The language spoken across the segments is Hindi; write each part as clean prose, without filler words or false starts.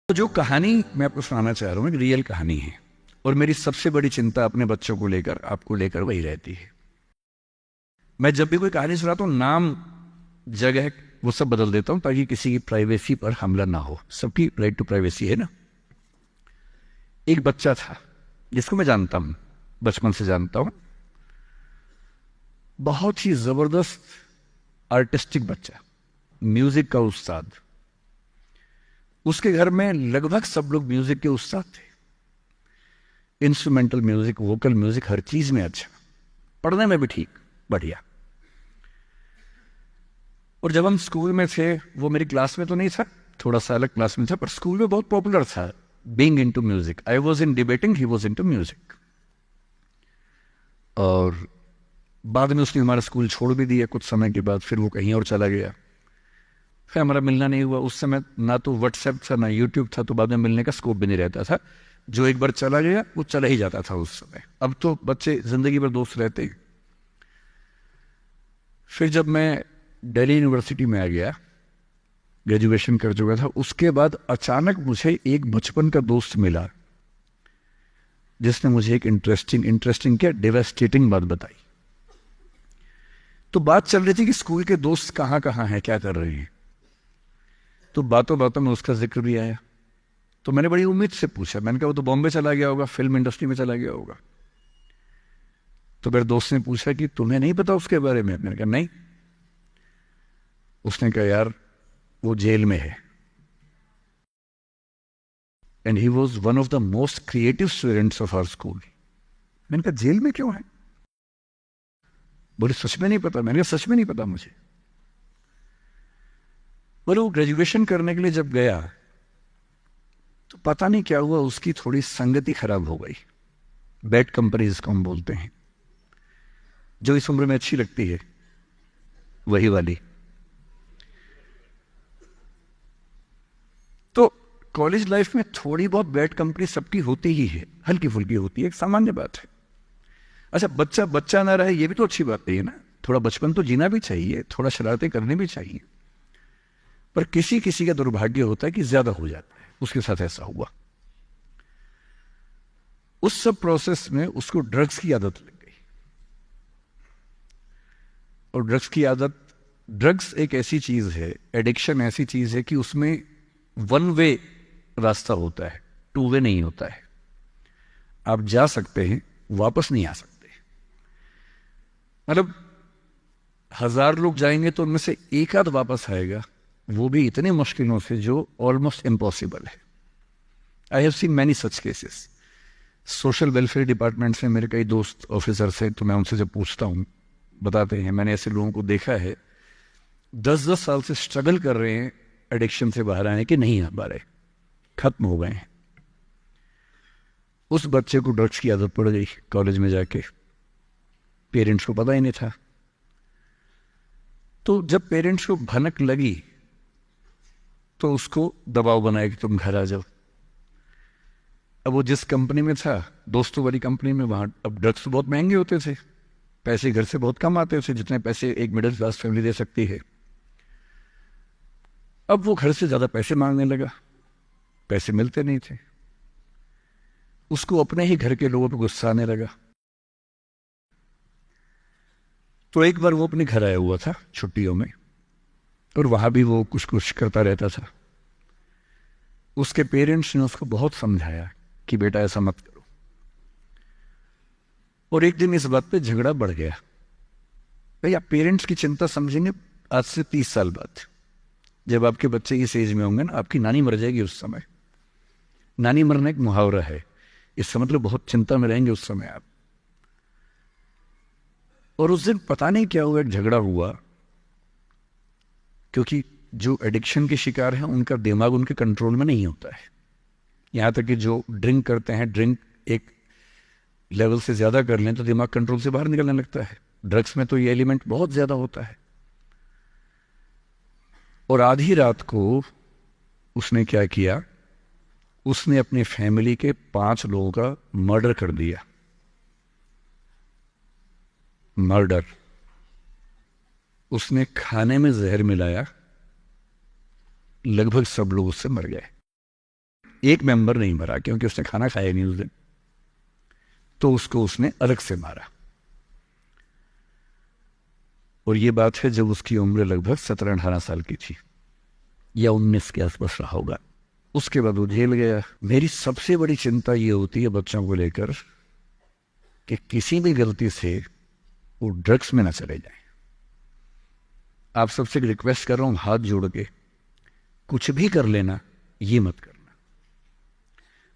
तो जो कहानी मैं आपको सुनाना चाह रहा हूँ एक रियल कहानी है। और मेरी सबसे बड़ी चिंता अपने बच्चों को लेकर, आपको लेकर वही रहती है। मैं जब भी कोई कहानी सुनाता हूँ, नाम, जगह, वो सब बदल देता हूँ ताकि किसी की प्राइवेसी पर हमला ना हो। सबकी राइट टू प्राइवेसी है ना। एक बच्चा था जिसको मैं जानता हूँ, बचपन से जानता हूँ। बहुत ही जबरदस्त आर्टिस्टिक बच्चा, म्यूजिक का उस्ताद। उसके घर में लगभग सब लोग म्यूजिक के उस्ताद थे। इंस्ट्रूमेंटल म्यूजिक, वोकल म्यूजिक, हर चीज में अच्छा, पढ़ने में भी ठीक, बढ़िया। और जब हम स्कूल में थे, वो मेरी क्लास में तो नहीं था, थोड़ा सा अलग क्लास में था, पर स्कूल में बहुत पॉपुलर था being into music. I was in debating, he was into music. और बाद में उसने हमारा स्कूल छोड़ भी दिया कुछ समय के बाद, फिर वो कहीं और चला गया। फिर हमारा मिलना नहीं हुआ। उस समय ना तो व्हाट्सएप था ना यूट्यूब था, तो बाद में मिलने का स्कोप भी नहीं रहता था। जो एक बार चला गया वो चला ही जाता था उस समय। अब तो बच्चे जिंदगी भर दोस्त रहते हैं। फिर जब मैं दिल्ली यूनिवर्सिटी में आ गया, ग्रेजुएशन कर चुका था, उसके बाद अचानक मुझे एक बचपन का दोस्त मिला जिसने मुझे एक इंटरेस्टिंग क्या, डेवास्टेटिंग बात बताई। तो बात चल रही थी कि स्कूल के दोस्त कहाँ कहाँ हैं, क्या कर रहे हैं। तो बातों बातों में उसका जिक्र भी आया। तो मैंने बड़ी उम्मीद से पूछा, मैंने कहा वो तो बॉम्बे चला गया होगा, फिल्म इंडस्ट्री में चला गया होगा। तो मेरे दोस्त ने पूछा कि तुम्हें नहीं पता उसके बारे में? मैंने कहा नहीं। उसने कहा यार वो जेल में है, and he was one of the most creative students of our school. मैंने कहा जेल में क्यों है? बोले सच में नहीं पता। मैंने कहा सच में नहीं पता मुझे। बोले वो ग्रेजुएशन करने के लिए जब गया तो पता नहीं क्या हुआ, उसकी थोड़ी संगति खराब हो गई। बैड कंपनी जिसको हम बोलते हैं, जो इस उम्र में अच्छी लगती है, वही वाली। तो कॉलेज लाइफ में थोड़ी बहुत बैड कंपनी सबकी होती ही है, हल्की फुल्की होती है, एक सामान्य बात है। अच्छा, बच्चा बच्चा ना रहे ये भी तो अच्छी बात नहीं है ना। थोड़ा बचपन तो जीना भी चाहिए, थोड़ा शरारतें करनी भी चाहिए। पर किसी किसी का दुर्भाग्य होता है कि ज्यादा हो जाता है। उसके साथ ऐसा हुआ। उस सब प्रोसेस में उसको ड्रग्स की आदत लग गई। और ड्रग्स एक ऐसी चीज है, एडिक्शन ऐसी चीज है कि उसमें वन वे रास्ता होता है, टू वे नहीं होता है। आप जा सकते हैं, वापस नहीं आ सकते। मतलब 1000 लोग जाएंगे तो उनमें से एक आध वापस आएगा, वो भी इतने मुश्किलों से जो ऑलमोस्ट इम्पॉसिबल है। I have seen many such cases. Social welfare department से मेरे कई दोस्त ऑफिसर्स हैं, तो मैं उनसे जब पूछता हूँ बताते हैं, मैंने ऐसे लोगों को देखा है 10-10 साल से स्ट्रगल कर रहे हैं एडिक्शन से बाहर आने के, नहीं आ पा रहे, खत्म हो गए हैं। उस बच्चे को ड्रग्स की आदत पड़ गई कॉलेज में जाके, पेरेंट्स को पता ही नहीं था। तो जब पेरेंट्स को भनक लगी तो उसको दबाव बनाया कि तुम घर आ जाओ। अब वो जिस कंपनी में था, दोस्तों वाली कंपनी में, वहां अब ड्रग्स तो बहुत महंगे होते थे, पैसे घर से बहुत कम आते थे, जितने पैसे एक मिडिल क्लास फैमिली दे सकती है। अब वो घर से ज्यादा पैसे मांगने लगा, पैसे मिलते नहीं थे। उसको अपने ही घर के लोगों पर गुस्सा आने लगा। तो एक बार वो अपने घर आया हुआ था छुट्टियों में, और वहां भी वो कुछ कुछ करता रहता था। उसके पेरेंट्स ने उसको बहुत समझाया कि बेटा ऐसा मत करो। और एक दिन इस बात पे झगड़ा बढ़ गया। भाई आप पेरेंट्स की चिंता समझेंगे आज से 30 साल बाद, जब आपके बच्चे इस एज में होंगे ना, आपकी नानी मर जाएगी उस समय। नानी मरना एक मुहावरा है, इसका मतलब बहुत चिंता में रहेंगे उस समय आप। और उस दिन पता नहीं क्या हुआ, एक झगड़ा हुआ, क्योंकि जो एडिक्शन के शिकार हैं उनका दिमाग उनके कंट्रोल में नहीं होता है। यहां तक कि जो ड्रिंक करते हैं, ड्रिंक एक लेवल से ज्यादा कर लें तो दिमाग कंट्रोल से बाहर निकलने लगता है। ड्रग्स में तो ये एलिमेंट बहुत ज्यादा होता है। और आधी रात को उसने क्या किया, उसने अपनी फैमिली के 5 लोगों का मर्डर कर दिया। मर्डर। उसने खाने में जहर मिलाया, लगभग सब लोग उससे मर गए। एक मेंबर नहीं मरा क्योंकि उसने खाना खाया नहीं उस दिन, तो उसको उसने अलग से मारा। और ये बात है जब उसकी उम्र लगभग 17-18 साल की थी या 19 के आसपास रहा होगा। उसके बाद वो जेल गया। मेरी सबसे बड़ी चिंता ये होती है बच्चों को लेकर कि किसी भी गलती से वो ड्रग्स में ना चले जाएं। आप सबसे रिक्वेस्ट कर रहा हूं हाथ जोड़ के, कुछ भी कर लेना, ये मत करना।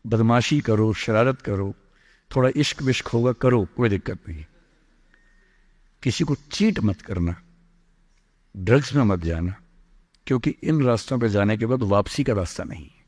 बदमाशी करो, शरारत करो, थोड़ा इश्क विश्क होगा करो, कोई दिक्कत नहीं। किसी को चीट मत करना, ड्रग्स में मत जाना, क्योंकि इन रास्तों पे जाने के बाद वापसी का रास्ता नहीं है।